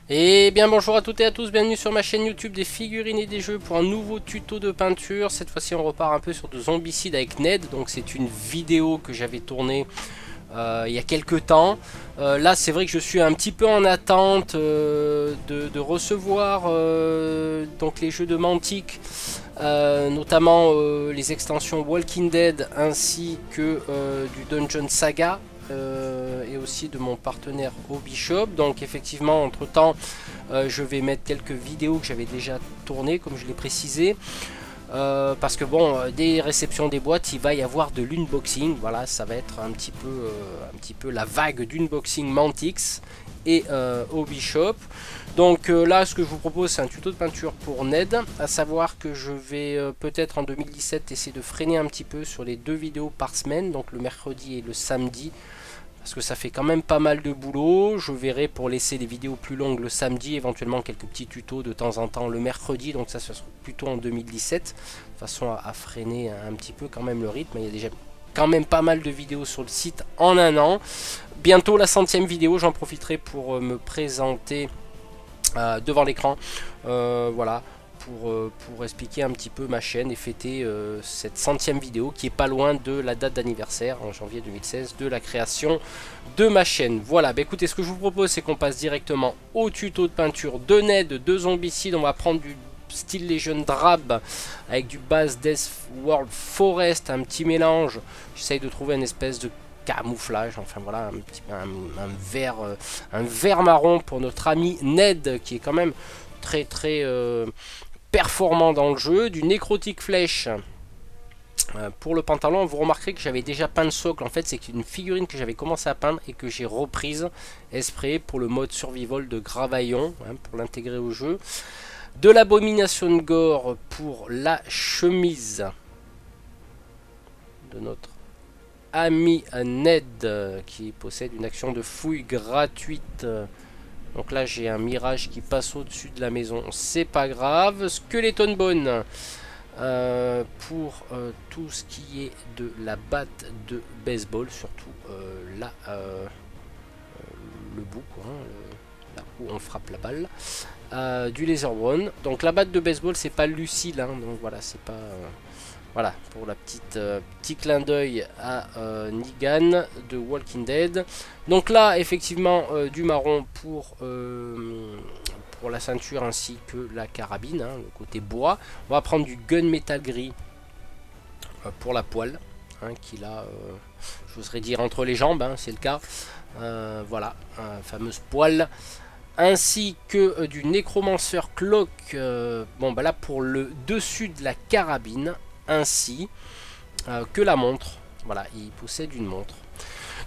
Et bien bonjour à toutes et à tous, bienvenue sur ma chaîne YouTube des figurines et des jeux pour un nouveau tuto de peinture. Cette fois-ci on repart un peu sur de Zombicide avec Ned, donc c'est une vidéo que j'avais tournée il y a quelques temps. Là c'est vrai que je suis un petit peu en attente de recevoir donc les jeux de Mantic, notamment les extensions Walking Dead ainsi que du Dungeon Saga. Et aussi de mon partenaire Hobbyshop. Donc effectivement entre temps je vais mettre quelques vidéos que j'avais déjà tournées comme je l'ai précisé, parce que bon, des réceptions des boîtes il va y avoir de l'unboxing. Voilà, ça va être un petit peu la vague d'unboxing Mantix et Hobbyshop. Donc là ce que je vous propose c'est un tuto de peinture pour Ned, à savoir que je vais peut-être en 2017 essayer de freiner un petit peu sur les 2 vidéos par semaine, donc le mercredi et le samedi, parce que ça fait quand même pas mal de boulot. Je verrai pour laisser les vidéos plus longues le samedi, éventuellement quelques petits tutos de temps en temps le mercredi, donc ça sera plutôt en 2017, de façon à freiner un petit peu quand même le rythme. Il y a déjà quand même pas mal de vidéos sur le site en un an. Bientôt la 100e vidéo, j'en profiterai pour me présenter devant l'écran, voilà, pour expliquer un petit peu ma chaîne et fêter cette 100e vidéo qui est pas loin de la date d'anniversaire en janvier 2016 de la création de ma chaîne. Voilà, bah écoutez, ce que je vous propose c'est qu'on passe directement au tuto de peinture de Ned, de Zombicide. On va prendre du style Legion Drab avec du base Death World Forest, un petit mélange. J'essaye de trouver une espèce de camouflage, enfin voilà, un vert marron pour notre ami Ned qui est quand même très performant dans le jeu. Du nécrotique flèche pour le pantalon. Vous remarquerez que j'avais déjà peint le socle. En fait c'est une figurine que j'avais commencé à peindre et que j'ai reprise exprès pour le mode survival de Gravaillon, hein, pour l'intégrer au jeu. De l'abomination gore pour la chemise de notre ami Ned qui possède une action de fouille gratuite. Donc là j'ai un mirage qui passe au-dessus de la maison, c'est pas grave. Skeleton Bone pour tout ce qui est de la batte de baseball, surtout là le bout quoi, hein, là où on frappe la balle. Du laser one. Donc la batte de baseball c'est pas Lucille, hein, donc voilà, c'est pas voilà, pour la petit clin d'œil à Negan de Walking Dead. Donc là, effectivement, du marron pour la ceinture ainsi que la carabine, hein, le côté bois. On va prendre du gunmetal gris pour la poêle, hein, qu'il a, j'oserais dire, entre les jambes, hein, c'est le cas. Voilà, fameuse poêle. Ainsi que du Necromancer Cloak, bon bah là pour le dessus de la carabine, ainsi que la montre. Voilà, il possède une montre.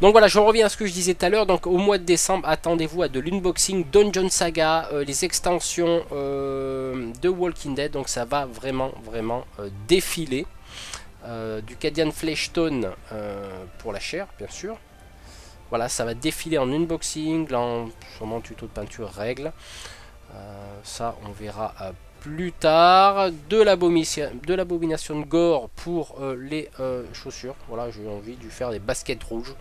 Donc voilà, je reviens à ce que je disais tout à l'heure. Donc au mois de décembre, attendez-vous à de l'unboxing Dungeon Saga, les extensions de Walking Dead. Donc ça va vraiment défiler. Du Cadian Fleshstone pour la chair, bien sûr. Voilà, ça va défiler en unboxing, en sûrement tuto de peinture règle. Ça, on verra plus tard. De l'abomination de gore pour les chaussures. Voilà, j'ai envie de faire des baskets rouges.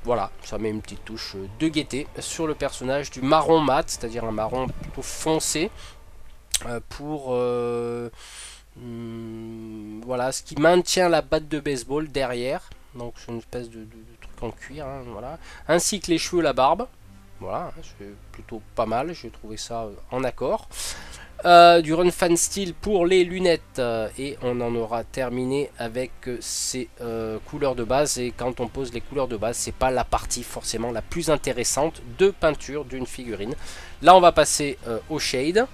Voilà, ça met une petite touche de gaieté sur le personnage. Du marron mat, c'est-à-dire un marron plutôt foncé. Pour voilà, ce qui maintient la batte de baseball derrière. Donc c'est une espèce de truc en cuir, hein, voilà. Ainsi que les cheveux, la barbe. Voilà, c'est plutôt pas mal, j'ai trouvé ça en accord. Du Run Fan Steel pour les lunettes, et on en aura terminé avec ces couleurs de base. Et quand on pose les couleurs de base, c'est pas la partie forcément la plus intéressante de peinture d'une figurine. Là on va passer au shade.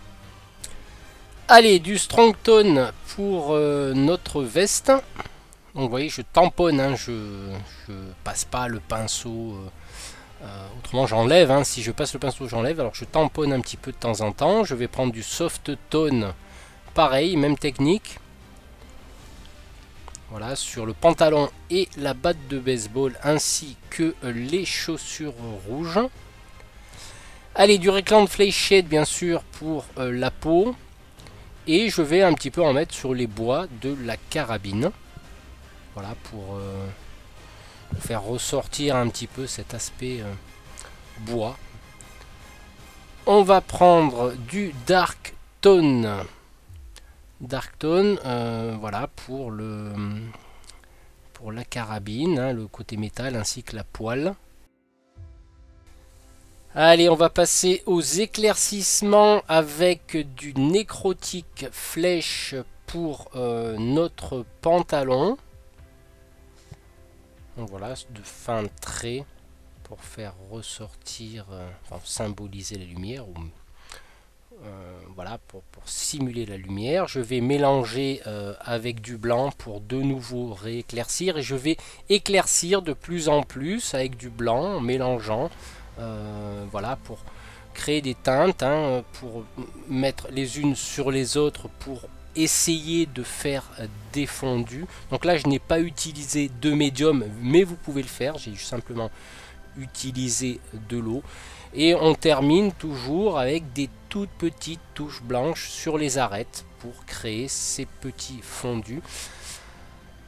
Allez, du Strong Tone pour notre veste. Donc vous voyez, je tamponne, hein, je passe pas le pinceau, autrement j'enlève, hein, si je passe le pinceau j'enlève, alors je tamponne un petit peu de temps en temps. Je vais prendre du Soft Tone, pareil, même technique. Voilà, sur le pantalon et la batte de baseball ainsi que les chaussures rouges. Allez, du Recland Flake Shade bien sûr pour la peau. Et je vais un petit peu en mettre sur les bois de la carabine. Voilà, pour faire ressortir un petit peu cet aspect bois. on va prendre du Dark Tone. Dark Tone, voilà, pour la carabine, hein, le côté métal ainsi que la poêle. Allez, on va passer aux éclaircissements avec du nécrotique flèche pour notre pantalon. Donc voilà, de fin de trait pour faire ressortir, enfin symboliser la lumière, ou voilà, pour simuler la lumière. Je vais mélanger avec du blanc pour de nouveau rééclaircir, et je vais éclaircir de plus en plus avec du blanc en mélangeant, voilà, pour créer des teintes, hein, pour mettre les unes sur les autres, pour essayer de faire des fondus. Donc là je n'ai pas utilisé de médium, mais vous pouvez le faire, j'ai simplement utilisé de l'eau. Et on termine toujours avec des toutes petites touches blanches sur les arêtes pour créer ces petits fondus.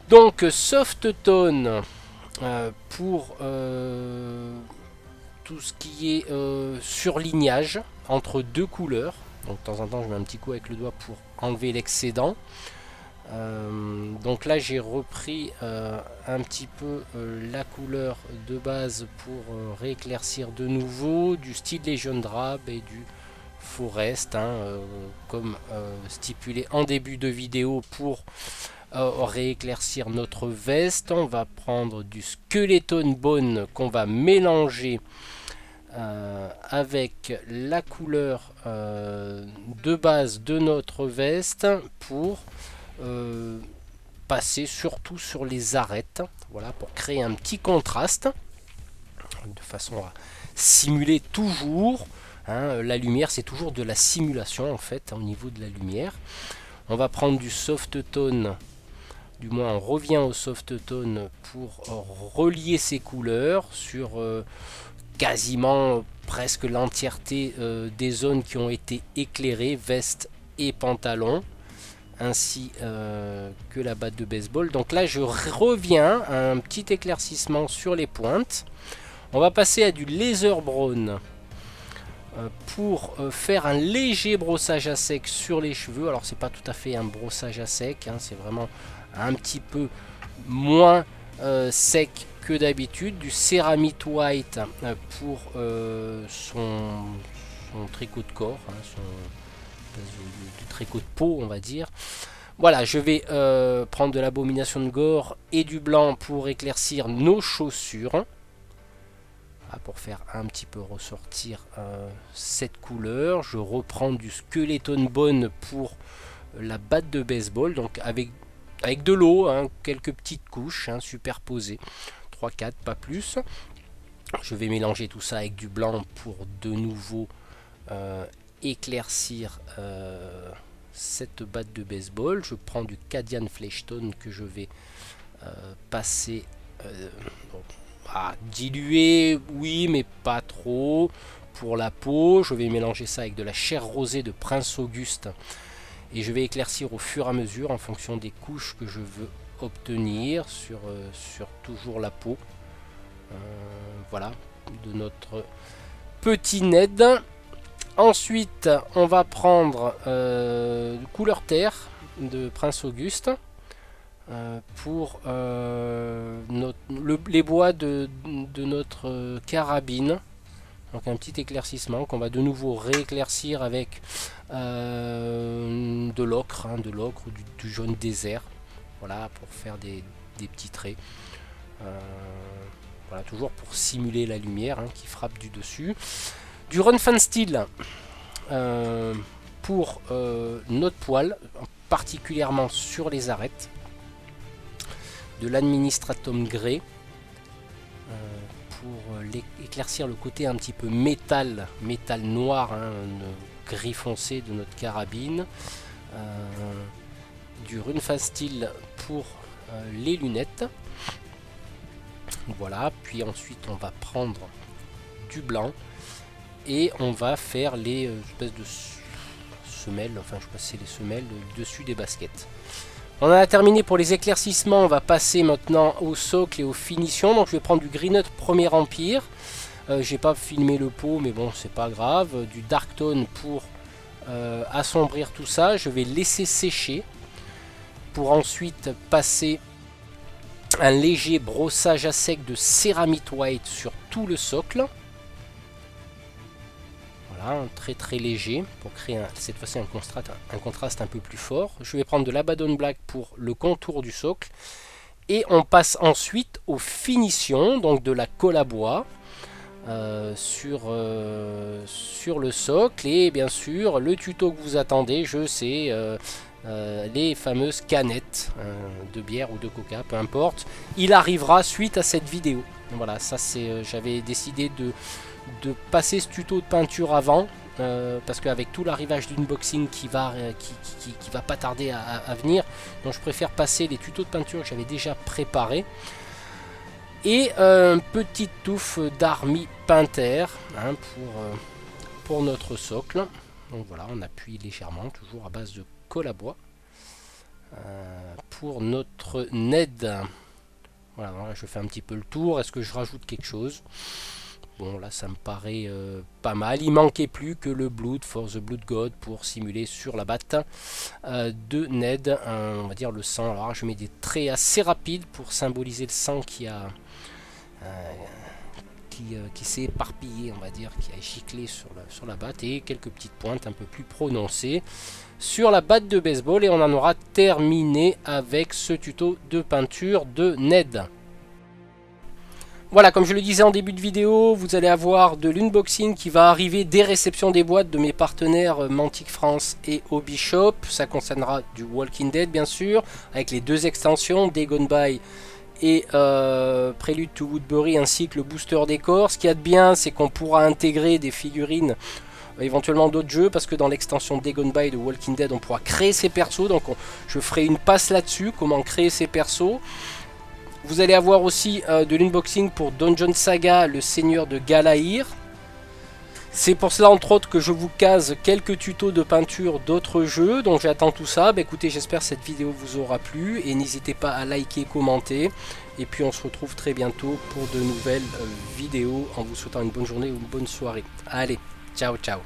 Donc soft tone pour tout ce qui est surlignage entre deux couleurs. Donc de temps en temps je mets un petit coup avec le doigt pour enlever l'excédent. Donc là j'ai repris un petit peu la couleur de base pour rééclaircir de nouveau du style Legion Drab et du Forest, hein, comme stipulé en début de vidéo pour rééclaircir notre veste. On va prendre du Skeleton Bone qu'on va mélanger avec la couleur de base de notre veste pour passer surtout sur les arêtes, voilà, pour créer un petit contraste de façon à simuler toujours, hein, la lumière. C'est toujours de la simulation en fait au niveau de la lumière. On va prendre du soft tone, du moins on revient au soft tone pour relier ces couleurs sur quasiment presque l'entièreté des zones qui ont été éclairées, veste et pantalon, ainsi que la batte de baseball. Donc là je reviens à un petit éclaircissement sur les pointes. On va passer à du laser brown pour faire un léger brossage à sec sur les cheveux. Alors c'est pas tout à fait un brossage à sec, hein, c'est vraiment un petit peu moins sec que d'habitude. Du céramite white pour son tricot de corps, hein, du tricot de peau on va dire. Voilà, je vais prendre de l'abomination de gore et du blanc pour éclaircir nos chaussures, pour faire un petit peu ressortir cette couleur. Je reprends du Skeleton Bone pour la batte de baseball, donc avec de l'eau, hein, quelques petites couches, hein, superposées, 3-4 pas plus. Je vais mélanger tout ça avec du blanc pour de nouveau éclaircir cette batte de baseball. Je prends du Cadian Fleshtone que je vais passer à diluer, oui, mais pas trop pour la peau. Je vais mélanger ça avec de la chair rosée de Prince Auguste et je vais éclaircir au fur et à mesure en fonction des couches que je veux obtenir sur toujours la peau. Voilà, de notre petit Ned. Ensuite, on va prendre couleur terre de Prince Auguste pour les bois de notre carabine. Donc un petit éclaircissement qu'on va de nouveau rééclaircir avec de l'ocre, hein, ou du jaune désert. Voilà, pour faire des petits traits. Voilà, toujours pour simuler la lumière, hein, qui frappe du dessus. Du Run Fan Steel pour notre poêle, particulièrement sur les arêtes. De l'Administratum Grey pour éclaircir le côté un petit peu métal noir, hein, gris foncé de notre carabine. Du Run Fan Steel pour les lunettes. Voilà, puis ensuite on va prendre du blanc et on va faire les espèces de semelles, enfin je sais pas si c'est les semelles, dessus des baskets. On en a terminé pour les éclaircissements. On va passer maintenant au socle et aux finitions. Donc je vais prendre du Green Nut Premier Empire J'ai pas filmé le pot, mais bon, c'est pas grave. Du Dark Tone pour assombrir tout ça. Je vais laisser sécher pour ensuite passer un léger brossage à sec de Ceramite White sur tout le socle. Voilà, très très léger pour créer cette fois-ci un contraste un peu plus fort. Je vais prendre de l'Abaddon Black pour le contour du socle. Et on passe ensuite aux finitions, donc de la colle à bois sur le socle. Et bien sûr, le tuto que vous attendez, je sais, les fameuses canettes de bière ou de coca, peu importe. Il arrivera suite à cette vidéo. Voilà, ça c'est, j'avais décidé de passer ce tuto de peinture avant. Parce qu'avec tout l'arrivage d'unboxing qui va pas tarder à venir, donc je préfère passer les tutos de peinture que j'avais déjà préparés. Et une petite touffe d'Army Painter hein, pour notre socle. Donc voilà, on appuie légèrement, toujours à base de colle à bois. Pour notre Ned. Voilà, je fais un petit peu le tour. Est-ce que je rajoute quelque chose? Bon, là, ça me paraît pas mal. Il manquait plus que le Blood for the Blood God pour simuler sur la batte de Ned. On va dire le sang. Alors, je mets des traits assez rapides pour symboliser le sang qui s'est éparpillé, on va dire, qui a giclé sur la batte. Et quelques petites pointes un peu plus prononcées sur la batte de baseball. Et on en aura terminé avec ce tuto de peinture de Ned. Voilà, comme je le disais en début de vidéo, vous allez avoir de l'unboxing qui va arriver des réceptions des boîtes de mes partenaires Mantic France et Hobby Shop. Ça concernera du Walking Dead bien sûr, avec les deux extensions, Dagon By et Prelude to Woodbury, ainsi que le booster décor. Ce qu'il y a de bien, c'est qu'on pourra intégrer des figurines, éventuellement d'autres jeux, parce que dans l'extension Dagon By de Walking Dead, on pourra créer ses persos. Donc je ferai une passe là-dessus, comment créer ses persos. Vous allez avoir aussi de l'unboxing pour Dungeon Saga, le Seigneur de Galaïr. C'est pour cela entre autres que je vous case quelques tutos de peinture d'autres jeux. Donc j'attends tout ça. Bah, écoutez, j'espère que cette vidéo vous aura plu. Et n'hésitez pas à liker, commenter. Et puis on se retrouve très bientôt pour de nouvelles vidéos. En vous souhaitant une bonne journée ou une bonne soirée. Allez, ciao ciao.